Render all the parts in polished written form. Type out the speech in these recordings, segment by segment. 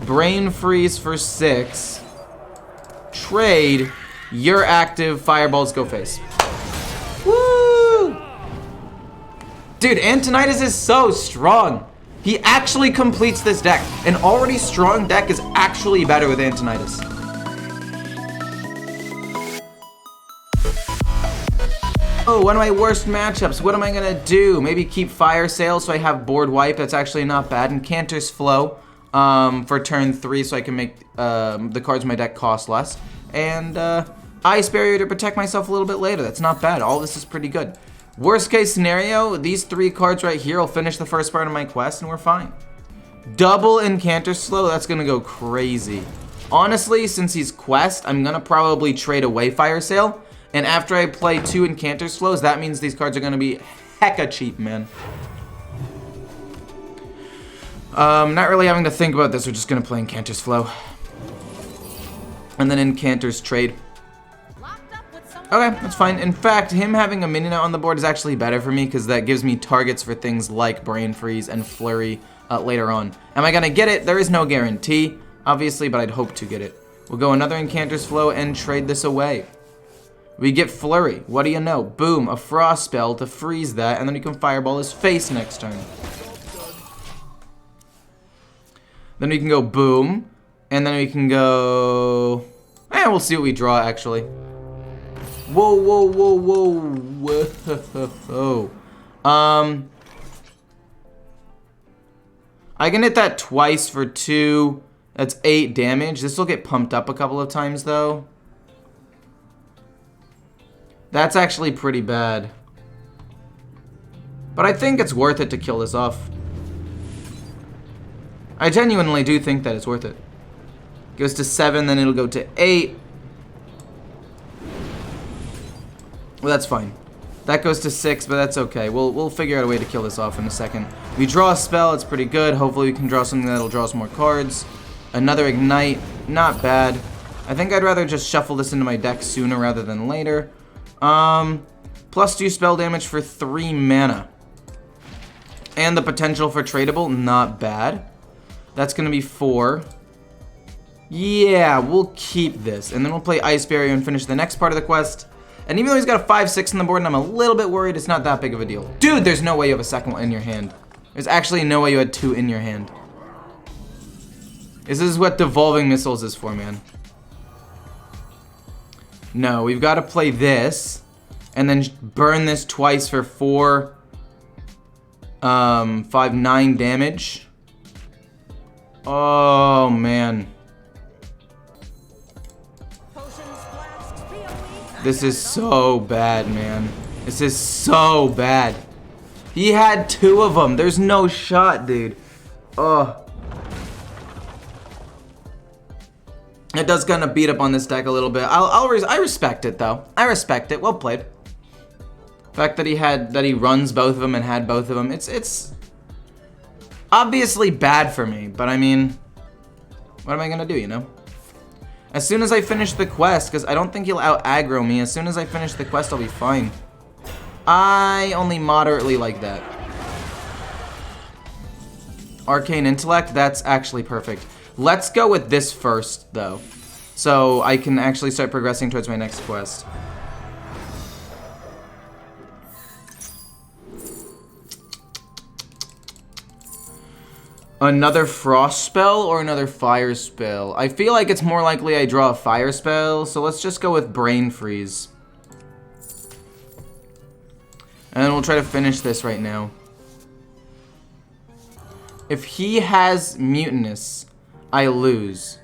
Brain Freeze for 6. Trade. You're active. Fireballs go face. Woo! Dude, Antonidas is so strong. He actually completes this deck. An already strong deck is actually better with Antonidas. Oh, one of my worst matchups. What am I gonna do? Maybe keep Fire Sale so I have board wipe. That's actually not bad. And Cantor's Flow for turn 3 so I can make the cards in my deck cost less. And Ice Barrier to protect myself a little bit later. That's not bad. All this is pretty good. Worst case scenario, these 3 cards right here will finish the first part of my quest and we're fine. Double Incanter Slow, that's gonna go crazy. Honestly, since he's quest, I'm gonna probably trade away Fire Sale. And after I play 2 Incanter Slows, that means these cards are gonna be hecka cheap, man. Not really having to think about this, we're just gonna play Incanter's Flow. And then Incanter's Trade. Okay, that's fine. In fact, him having a minion out on the board is actually better for me because that gives me targets for things like Brain Freeze and Flurry later on. Am I gonna get it? There is no guarantee, obviously, but I'd hope to get it. We'll go another Incanter's Flow and trade this away. We get Flurry. What do you know? Boom, a Frost spell to freeze that, and then we can Fireball his face next turn. Then we can go Boom, and then we can go... we'll see what we draw, actually. Whoa, whoa, whoa, whoa, whoa. I can hit that twice for 2. That's 8 damage. This will get pumped up a couple of times, though. That's actually pretty bad. But I think it's worth it to kill this off. I genuinely do think that it's worth it. Goes to 7, then it'll go to 8. Well, that's fine. That goes to 6, but that's okay. We'll figure out a way to kill this off in a second. We draw a spell, it's pretty good. Hopefully we can draw something that'll draw us more cards. Another Ignite, not bad. I think I'd rather just shuffle this into my deck sooner rather than later. +2 spell damage for 3 mana. And the potential for tradable, not bad. That's gonna be 4. Yeah, we'll keep this. And then we'll play Ice Barrier and finish the next part of the quest. And even though he's got a 5/6 on the board and I'm a little bit worried, it's not that big of a deal. Dude, there's no way you have a second one in your hand. There's actually no way you had 2 in your hand. This is what Devolving Missiles is for, man. No, we've got to play this. And then burn this twice for 4, 5, 9 damage. Oh, man. This is so bad, man. This is so bad. He had 2 of them. There's no shot, dude. Ugh. It does kind of beat up on this deck a little bit. I respect it, though. I respect it. Well played. The fact that he runs both of them and had both of them. It's obviously bad for me, but I mean, what am I gonna do, you know? As soon as I finish the quest, because I don't think he'll out-aggro me, as soon as I finish the quest, I'll be fine. I only moderately like that. Arcane Intellect, that's actually perfect. Let's go with this first, though, so I can actually start progressing towards my next quest. Another Frost spell or another Fire spell? I feel like it's more likely I draw a Fire spell, so let's just go with Brain Freeze. And then we'll try to finish this right now. If he has Mutinous, I lose.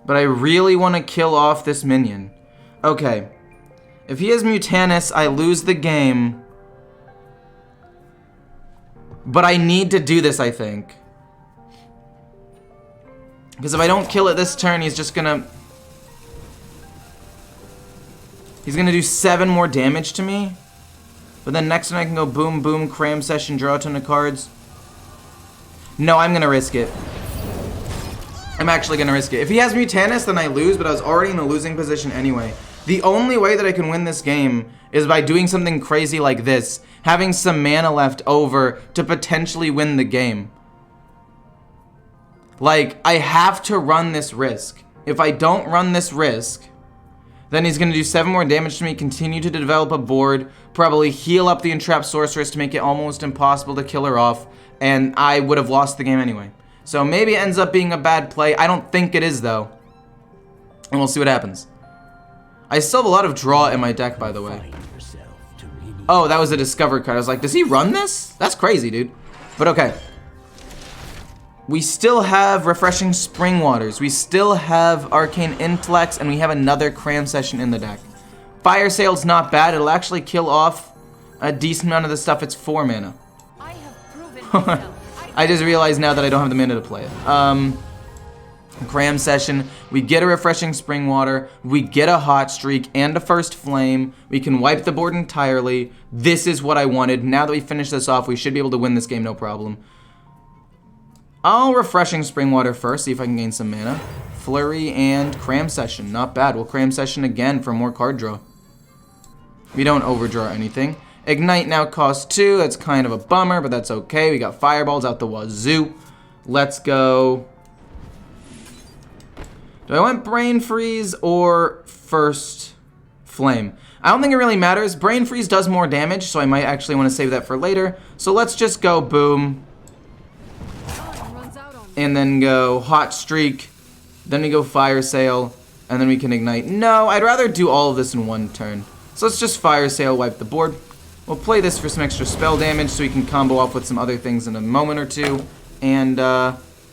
But I really want to kill off this minion. Okay. If he has Mutanus, I lose the game. But I need to do this, I think. Because if I don't kill it this turn, he's just gonna... He's gonna do 7 more damage to me. But then next turn I can go boom, boom, cram session, draw a ton of cards. No, I'm gonna risk it. I'm actually gonna risk it. If he has Mutanus, then I lose, but I was already in a losing position anyway. The only way that I can win this game is by doing something crazy like this, having some mana left over to potentially win the game. Like, I have to run this risk. If I don't run this risk, then he's going to do 7 more damage to me, continue to develop a board, probably heal up the Entrapped Sorceress to make it almost impossible to kill her off, and I would have lost the game anyway. So maybe it ends up being a bad play. I don't think it is, though. And we'll see what happens. I still have a lot of draw in my deck, by the way. Oh, that was a Discover card. I was like, does he run this? That's crazy, dude. But okay. We still have Refreshing Spring Waters. We still have Arcane Intellects, and we have another Cram Session in the deck. Fire Sale's not bad. It'll actually kill off a decent amount of the stuff. It's 4 mana. I have proven myself. I just realized now that I don't have the mana to play it. Cram Session. We get a Refreshing Spring Water. We get a Hot Streak and a First Flame. We can wipe the board entirely. This is what I wanted. Now that we finish this off, we should be able to win this game, no problem. I'll Refreshing Spring Water first, see if I can gain some mana. Flurry and Cram Session, not bad. We'll Cram Session again for more card draw. We don't overdraw anything. Ignite now costs 2, that's kind of a bummer, but that's okay. We got Fireballs out the wazoo. Let's go. Do I want Brain Freeze or First Flame? I don't think it really matters. Brain Freeze does more damage, so I might actually want to save that for later. So let's just go boom. And then go Hot Streak, then we go Fire Sale, and then we can Ignite. No, I'd rather do all of this in one turn. So let's just Fire Sale, wipe the board. We'll play this for some extra spell damage so we can combo off with some other things in a moment or two. And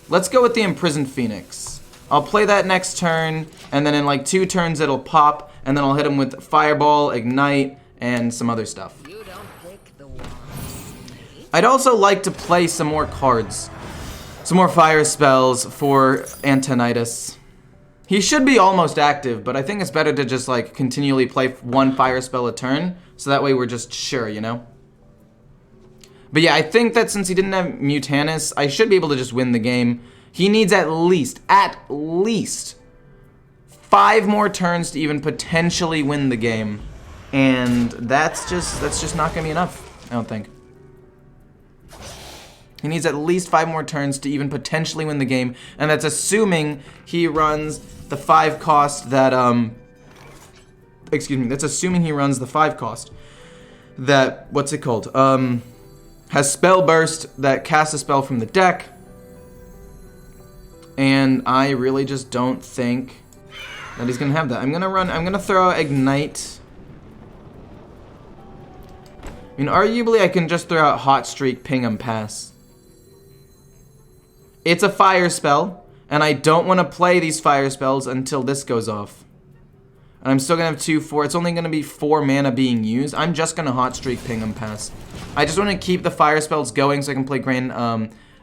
let's go with the Imprisoned Phoenix. I'll play that next turn, and then in like 2 turns it'll pop, and then I'll hit him with Fireball, Ignite, and some other stuff. You don't pick the one. I'd also like to play some more cards. Some more fire spells for Antonidas. He should be almost active, but I think it's better to just like continually play 1 fire spell a turn, so that way we're just sure, you know? But yeah, I think that since he didn't have Mutanus, I should be able to just win the game. He needs at least 5 more turns to even potentially win the game. And that's just not gonna be enough, I don't think. He needs at least 5 more turns to even potentially win the game, and that's assuming he runs the 5 cost that, excuse me, that's assuming he runs the 5 cost that, what's it called, has Spell Burst that casts a spell from the deck, and I really just don't think that he's gonna have that. I'm gonna throw Ignite. I mean, arguably I can just throw out Hot Streak, Ping, and Pass. It's a fire spell, and I don't want to play these fire spells until this goes off. And I'm still going to have 2, 4. It's only going to be 4 mana being used. I'm just going to Hot Streak, Ping, and Pass. I just want to keep the fire spells going so I can play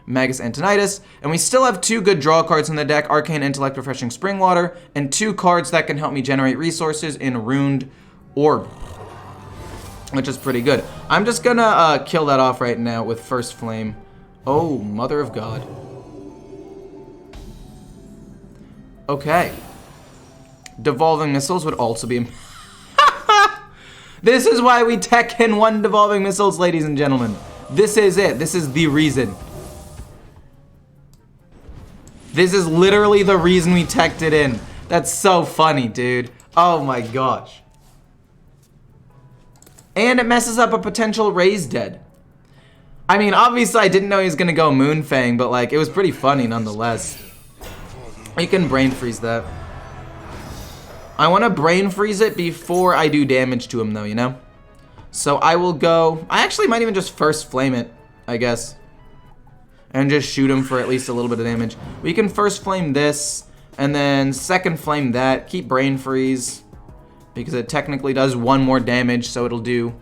Magus Antonidas. And we still have 2 good draw cards in the deck, Arcane Intellect, Refreshing Spring Water, and 2 cards that can help me generate resources in Ruined Orb, which is pretty good. I'm just going to kill that off right now with First Flame. Oh, Mother of God. Okay. Devolving Missiles would also be... This is why we tech in 1 Devolving Missiles, ladies and gentlemen. This is it. This is the reason. This is literally the reason we teched it in. That's so funny, dude. Oh my gosh. And it messes up a potential Raise Dead. I mean, obviously I didn't know he was going to go Moonfang, but like, it was pretty funny nonetheless. You can Brain Freeze that. I want to Brain Freeze it before I do damage to him though, you know? So I will go... I actually might even just First Flame it, I guess. And just shoot him for at least a little bit of damage. We can First Flame this, and then Second Flame that. Keep Brain Freeze, because it technically does 1 more damage, so it'll do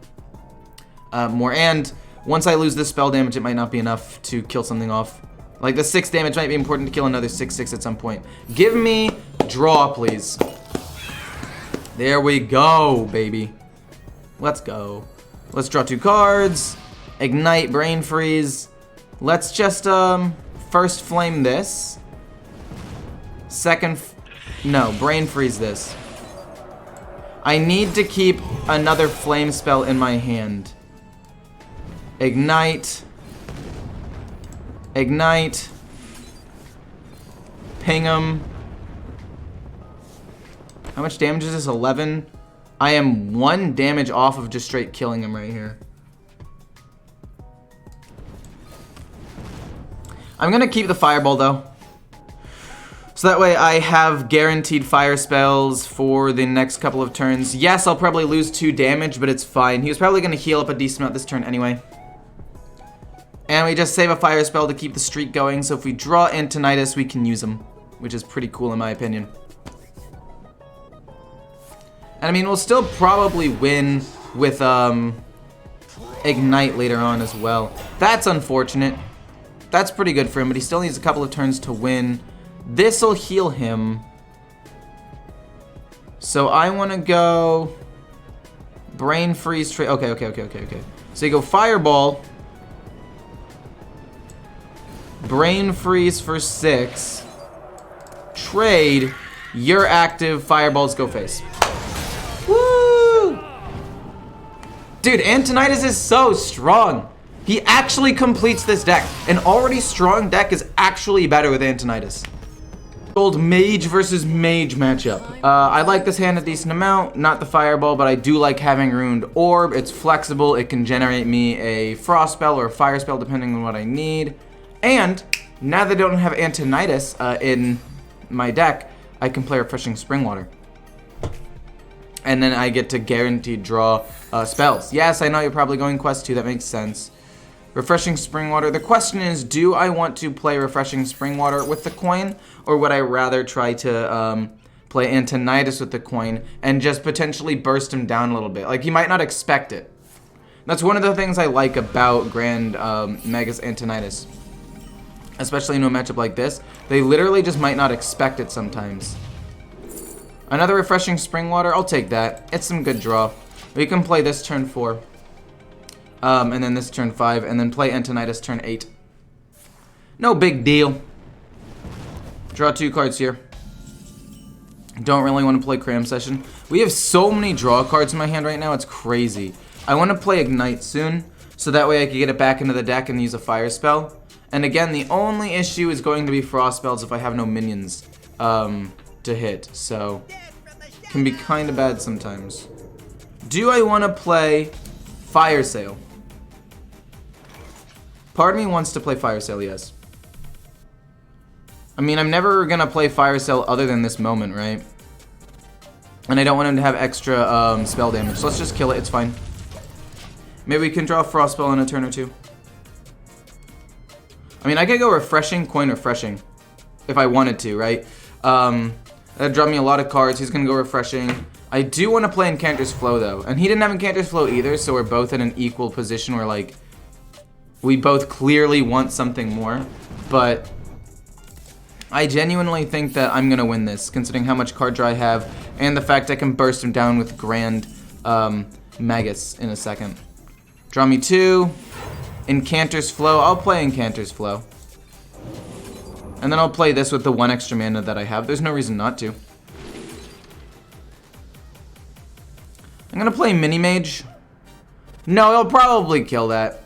more. And once I lose this spell damage, it might not be enough to kill something off. Like, the 6 damage might be important to kill another 6/6 at some point. Give me draw, please. There we go, baby. Let's go. Let's draw 2 cards. Ignite, Brain Freeze. Let's just, First Flame this. No, Brain Freeze this. I need to keep another flame spell in my hand. Ignite. Ignite. ping him. How much damage is this? 11. I am 1 damage off of just straight killing him right here. I'm gonna keep the fireball though. So that way I have guaranteed fire spells for the next couple of turns. Yes, I'll probably lose 2 damage, but it's fine. He was probably gonna heal up a decent amount this turn anyway. And we just save a fire spell to keep the streak going, so if we draw Antonidas, we can use him, which is pretty cool in my opinion. And I mean, we'll still probably win with Ignite later on as well. That's unfortunate. That's pretty good for him, but he still needs a couple of turns to win. This'll heal him. So I want to go Brain Freeze. Okay. So you go Fireball. Brain Freeze for 6. Trade. You're active. Fireballs go face. Woo! Dude, Antonidas is so strong. He actually completes this deck. An already strong deck is actually better with Antonidas. Old Mage versus Mage matchup. I like this hand a decent amount. Not the Fireball, but I do like having Ruined Orb. It's flexible. It can generate me a Frost spell or a Fire spell depending on what I need. And now that I don't have Antonidas in my deck, I can play Refreshing Springwater. And then I get to guaranteed draw spells. Yes, I know you're probably going Quest 2. That makes sense. Refreshing Springwater. The question is, do I want to play Refreshing Springwater with the coin, or would I rather try to play Antonidas with the coin and just potentially burst him down a little bit? Like, he might not expect it. That's one of the things I like about Grand Megas Antonidas. Especially in a matchup like this. They literally just might not expect it sometimes. Another Refreshing Springwater, I'll take that. It's some good draw. We can play this turn 4. And then this turn 5, and then play Antonidas turn 8. No big deal. Draw 2 cards here. Don't really want to play Cram Session. We have so many draw cards in my hand right now, it's crazy. I want to play Ignite soon, so that way I can get it back into the deck and use a Fire spell. And again, the only issue is going to be Frost spells if I have no minions to hit, so can be kind of bad sometimes. Do I want to play Fire Sale? Part of me wants to play Fire Sale, yes. I mean, I'm never gonna play Fire Sale other than this moment, right? And I don't want him to have extra spell damage, so let's just kill it, it's fine. Maybe we can draw a Frost spell in a turn or 2. I mean, I could go Refreshing, Coin Refreshing, if I wanted to, right? That'd draw me a lot of cards. He's gonna go Refreshing. I do want to play Incanter's Flow, though. And he didn't have Incanter's Flow either, so we're both in an equal position where, like, we both clearly want something more. But I genuinely think that I'm gonna win this, considering how much card draw I have, and the fact I can burst him down with Grand Magus in a second. Draw me 2. Incanter's Flow. I'll play Incanter's Flow. And then I'll play this with the 1 extra mana that I have. There's no reason not to. I'm gonna play Mini Mage. No, he'll probably kill that.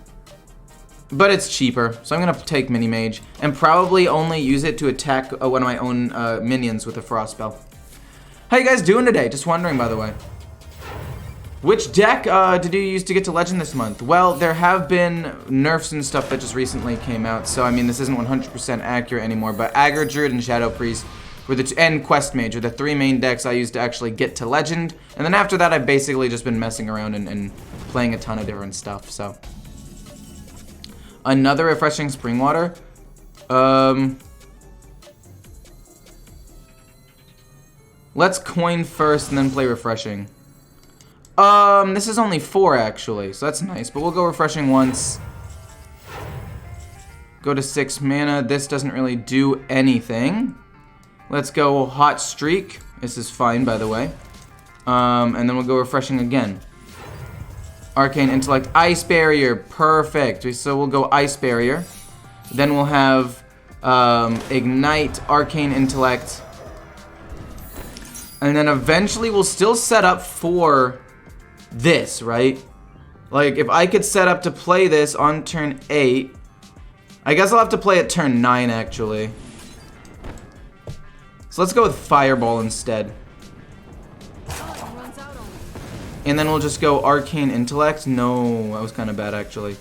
But it's cheaper, so I'm gonna take Mini Mage. And probably only use it to attack one of my own minions with a Frost spell. How you guys doing today? Just wondering, by the way. Which deck did you use to get to Legend this month? Well, there have been nerfs and stuff that just recently came out, so I mean, this isn't 100% accurate anymore, but Aggro Druid and Shadow Priest were and Quest Mage are the 3 main decks I used to actually get to Legend, and then after that, I've basically just been messing around and playing a ton of different stuff, so. Another Refreshing Springwater. Let's coin first and then play Refreshing. This is only 4 actually, so that's nice, but we'll go Refreshing once. Go to 6 mana. This doesn't really do anything. Let's go Hot Streak. This is fine, by the way. And then we'll go Refreshing again. Arcane Intellect, Ice Barrier, perfect. So we'll go Ice Barrier. Then we'll have Ignite, Arcane Intellect. And then eventually we'll still set up for this, right? Like, if I could set up to play this on turn 8, I guess I'll have to play at turn 9, actually. So let's go with Fireball instead. And then we'll just go Arcane Intellect. No, that was kind of bad actually.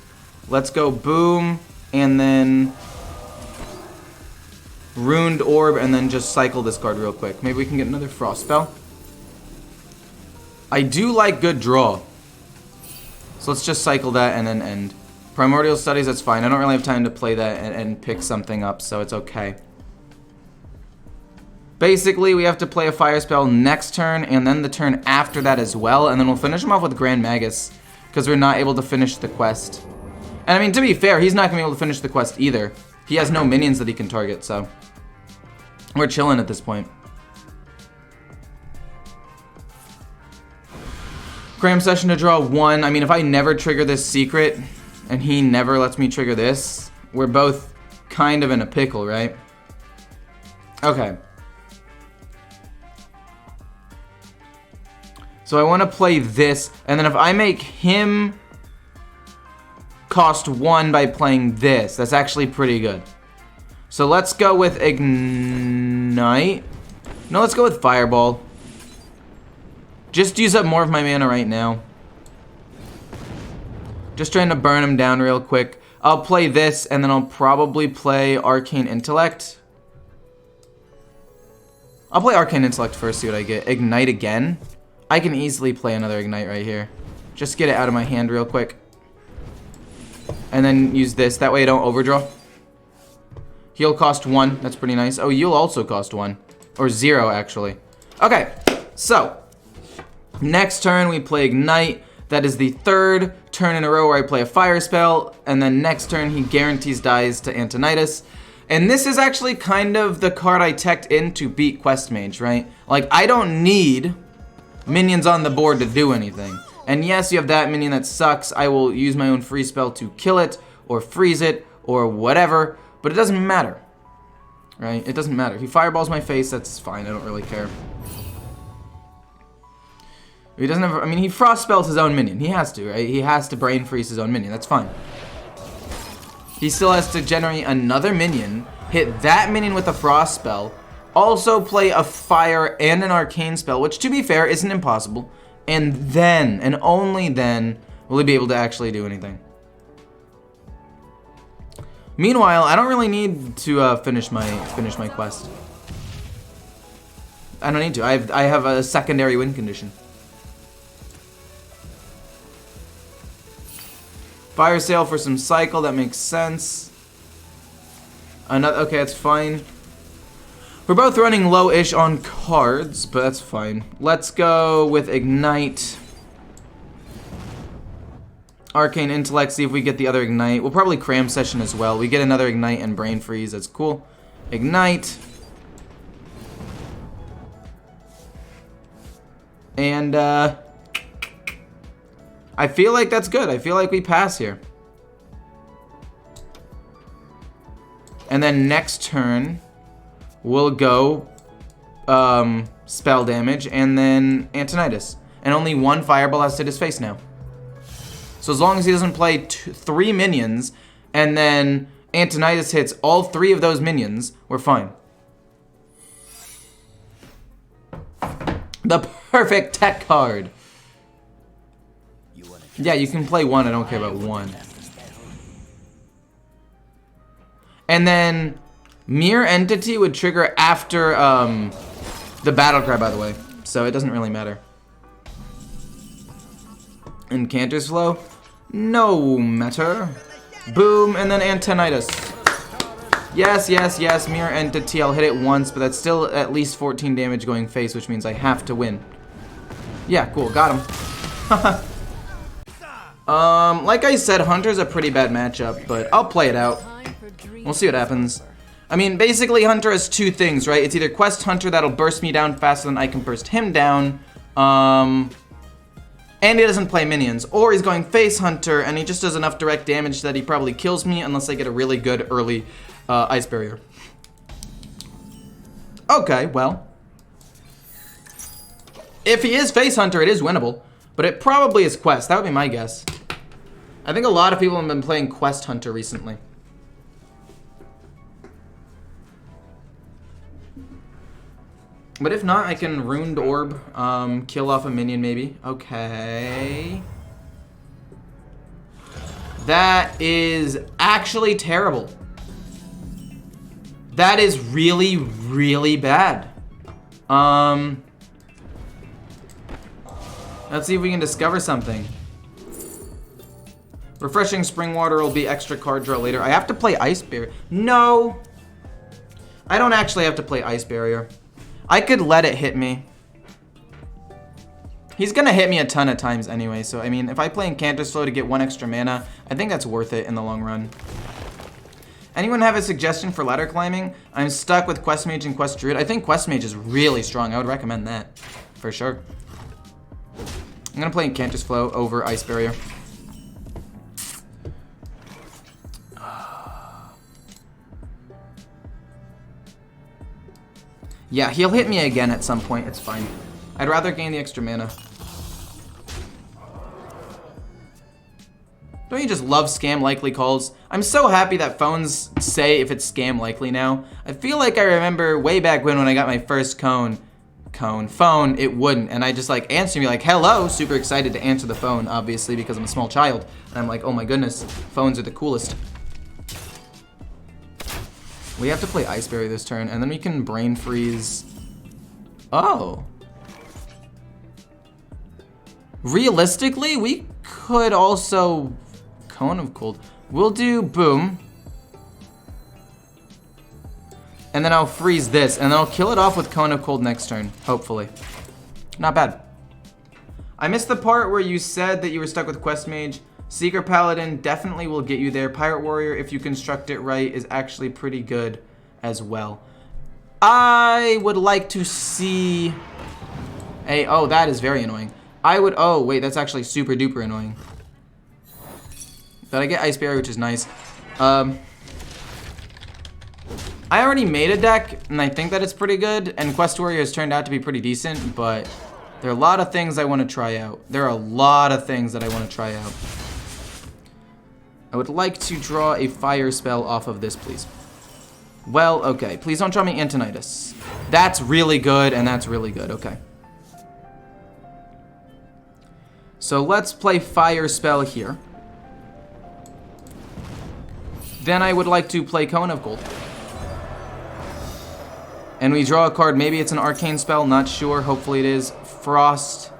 Let's go Boom, and then Ruined Orb, and then just cycle this card real quick. Maybe we can get another Frost Spell. I do like good draw. So let's just cycle that and then end. Primordial Studies, that's fine. I don't really have time to play that and pick something up, so it's okay. Basically, we have to play a Fire Spell next turn, and then the turn after that as well, and then we'll finish him off with Grand Magus, because we're not able to finish the quest. And I mean, to be fair, he's not going to be able to finish the quest either. He has no minions that he can target, so we're chilling at this point. Cram Session to draw 1. I mean, if I never trigger this secret, and he never lets me trigger this, we're both kind of in a pickle, right? Okay. So I want to play this, and then if I make him cost 1 by playing this, that's actually pretty good. So let's go with Ignite. No, let's go with Fireball. Just use up more of my mana right now. Just trying to burn him down real quick. I'll play this, and then I'll probably play Arcane Intellect. I'll play Arcane Intellect first, see what I get. Ignite again. I can easily play another Ignite right here. Just get it out of my hand real quick. And then use this. That way I don't overdraw. He'll cost 1. That's pretty nice. Oh, you'll also cost 1. Or 0, actually. Okay, so next turn we play Ignite. That is the 3rd turn in a row where I play a Fire Spell. And then next turn he guarantees dies to Antonidas. And this is actually kind of the card I teched in to beat Quest Mage, right? Like, I don't need minions on the board to do anything. And yes, you have that minion that sucks. I will use my own free spell to kill it, or freeze it, or whatever. But it doesn't matter, right? It doesn't matter. If he fireballs my face, that's fine. I don't really care. He doesn't have, I mean, he frost spells his own minion. He has to, right? He has to brain freeze his own minion. That's fine. He still has to generate another minion, hit that minion with a frost spell, also play a fire and an arcane spell, which to be fair isn't impossible, and then, and only then, will he be able to actually do anything. Meanwhile, I don't really need to finish my quest. I don't need to. I have a secondary win condition. Fire sale for some cycle, that makes sense. Another, okay, that's fine. We're both running low-ish on cards, but that's fine. Let's go with Ignite. Arcane Intellect, see if we get the other Ignite. We'll probably Cram Session as well. We get another Ignite and Brain Freeze, that's cool. Ignite. And, I feel like that's good. I feel like we pass here. And then next turn, we'll go spell damage and then Antonidas. And only 1 fireball has to hit his face now. So as long as he doesn't play 3 minions and then Antonidas hits all 3 of those minions, we're fine. The perfect tech card. Yeah, you can play 1. I don't care about 1. And then Mere Entity would trigger after the battle cry, by the way. So it doesn't really matter. Incanter's Flow? No matter. Boom, and then Antonidas. Yes, yes, yes, Mere Entity. I'll hit it once, but that's still at least 14 damage going face, which means I have to win. Yeah, cool, got him. Like I said, Hunter's a pretty bad matchup, but I'll play it out. We'll see what happens. I mean, basically, Hunter has 2 things, right? It's either Quest Hunter that'll burst me down faster than I can burst him down, and he doesn't play minions, or he's going Face Hunter, and he just does enough direct damage that he probably kills me unless I get a really good early Ice Barrier. Okay, well. If he is Face Hunter, it is winnable, but it probably is Quest. That would be my guess. I think a lot of people have been playing Quest Hunter recently. But if not, I can Ruined Orb, kill off a minion maybe. Okay. That is actually terrible. That is really, really bad. Let's see if we can discover something. Refreshing Spring Water will be extra card draw later. I have to play Ice Barrier. No. I don't actually have to play Ice Barrier. I could let it hit me. He's gonna hit me a ton of times anyway, so I mean, if I play Incanter Slow to get 1 extra mana, I think that's worth it in the long run. Anyone have a suggestion for ladder climbing? I'm stuck with Quest Mage and Quest Druid. I think Quest Mage is really strong. I would recommend that, for sure. I'm gonna play Incanter's Flow over Ice Barrier. Yeah, he'll hit me again at some point. It's fine. I'd rather gain the extra mana. Don't you just love scam likely calls? I'm so happy that phones say if it's scam likely now. I feel like I remember way back when I got my first phone, it wouldn't. And I just like answer me like, hello, super excited to answer the phone, obviously, because I'm a small child. And I'm like, oh my goodness, phones are the coolest. We have to play Ice Barrier this turn, and then we can Brain Freeze. Oh. Realistically, we could also Cone of Cold. We'll do Boom. And then I'll freeze this, and then I'll kill it off with Cone of Cold next turn, hopefully. Not bad. I missed the part where you said that you were stuck with Quest Mage. Seeker Paladin definitely will get you there. Pirate Warrior, if you construct it right, is actually pretty good as well. I would like to see a... Oh, that is very annoying. Oh, wait, that's actually super duper annoying. But I get Ice Barrier, which is nice. I already made a deck, and I think that it's pretty good. And Quest Warrior has turned out to be pretty decent, but there are a lot of things I want to try out. There are a lot of things that I want to try out. I would like to draw a fire spell off of this, please. Well, okay. Please don't draw me Antonidas. That's really good, and that's really good. Okay. So let's play fire spell here. Then I would like to play Cone of Gold. And we draw a card. Maybe it's an arcane spell. Not sure. Hopefully it is. Frost.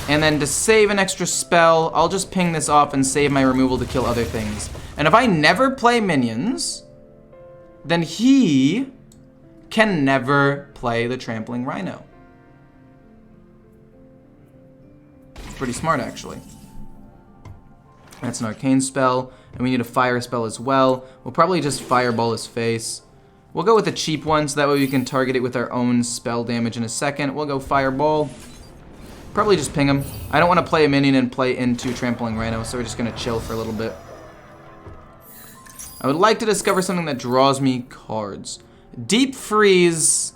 And then to save an extra spell, I'll just ping this off and save my removal to kill other things. And if I never play minions, then he can never play the Trampling Rhino. It's pretty smart, actually. That's an arcane spell, and we need a fire spell as well. We'll probably just fireball his face. We'll go with a cheap one, so that way we can target it with our own spell damage in a second. We'll go fireball. Probably just ping him. I don't want to play a minion and play into Trampling Rhino, so we're just going to chill for a little bit. I would like to discover something that draws me cards. Deep Freeze.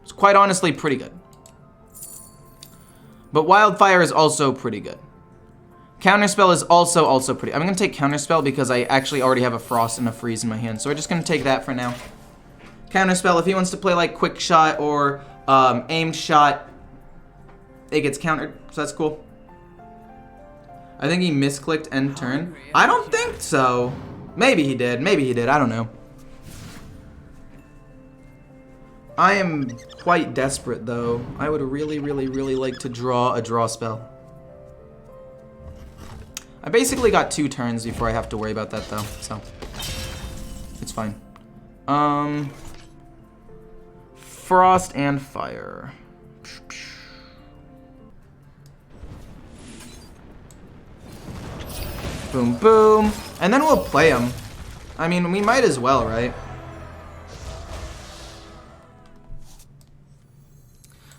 It's quite honestly pretty good. But Wildfire is also pretty good. Counterspell is also pretty. I'm going to take Counterspell because I actually already have a Frost and a Freeze in my hand. So we're just going to take that for now. Counterspell, if he wants to play like Quick Shot or Aimed Shot, it gets countered. So that's cool. I think he misclicked end turn. I don't think so. Maybe he did. Maybe he did. I don't know. I am quite desperate, though. I would really, really, really like to draw a draw spell. I basically got 2 turns before I have to worry about that, though. So, it's fine. Frost and Fire. Boom, boom. And then we'll play him. I mean, we might as well, right?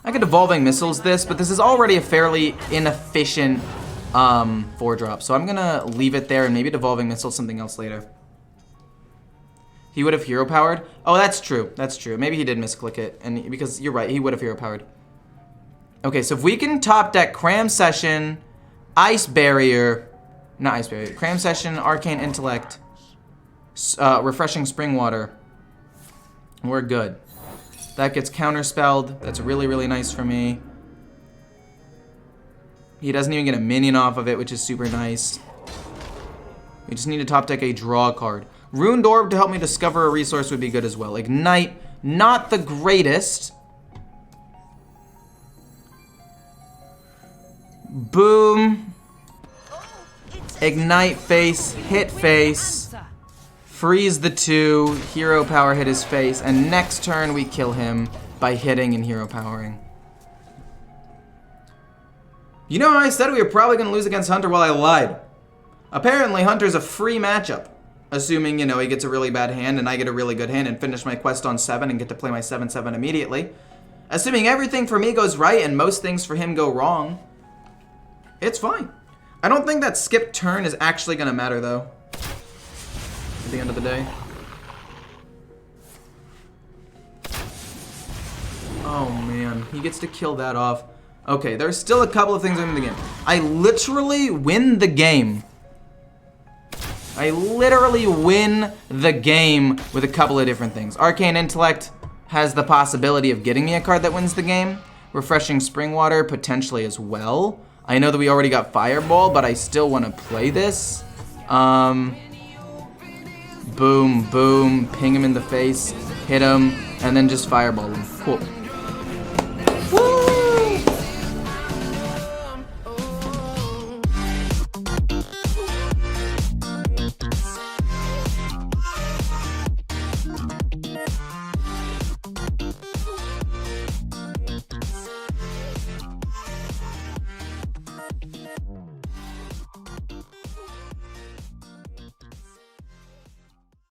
I could Evolving Missiles this, but this is already a fairly inefficient 4-drop. So I'm going to leave it there and maybe Evolving Missile something else later. He would have hero powered? Oh, that's true. That's true. Maybe he did misclick it. And because you're right, he would have hero powered. Okay, so if we can top deck Cram Session, Ice Barrier, not Ice Barrier, Cram Session, Arcane Intellect. Refreshing Spring Water. We're good. That gets counterspelled. That's really, really nice for me. He doesn't even get a minion off of it, which is super nice. We just need to top deck a draw card. Runed Orb to help me discover a resource would be good as well. Ignite, not the greatest. Boom. Ignite face, hit face. Freeze the 2, hero power hit his face, and next turn we kill him by hitting and hero powering. You know how I said we were probably going to lose against Hunter? Well, I lied. Apparently, Hunter's a free matchup. Assuming, you know, he gets a really bad hand and I get a really good hand and finish my quest on 7 and get to play my 7/7 immediately. Assuming everything for me goes right and most things for him go wrong, it's fine. I don't think that skip turn is actually going to matter, though. At the end of the day. Oh, man. He gets to kill that off. Okay, there's still a couple of things in the game. I literally win the game. I literally win the game with a couple of different things. Arcane Intellect has the possibility of getting me a card that wins the game. Refreshing Spring Water potentially as well. I know that we already got Fireball, but I still want to play this. Boom, boom, ping him in the face, hit him, and then just Fireball him. Cool.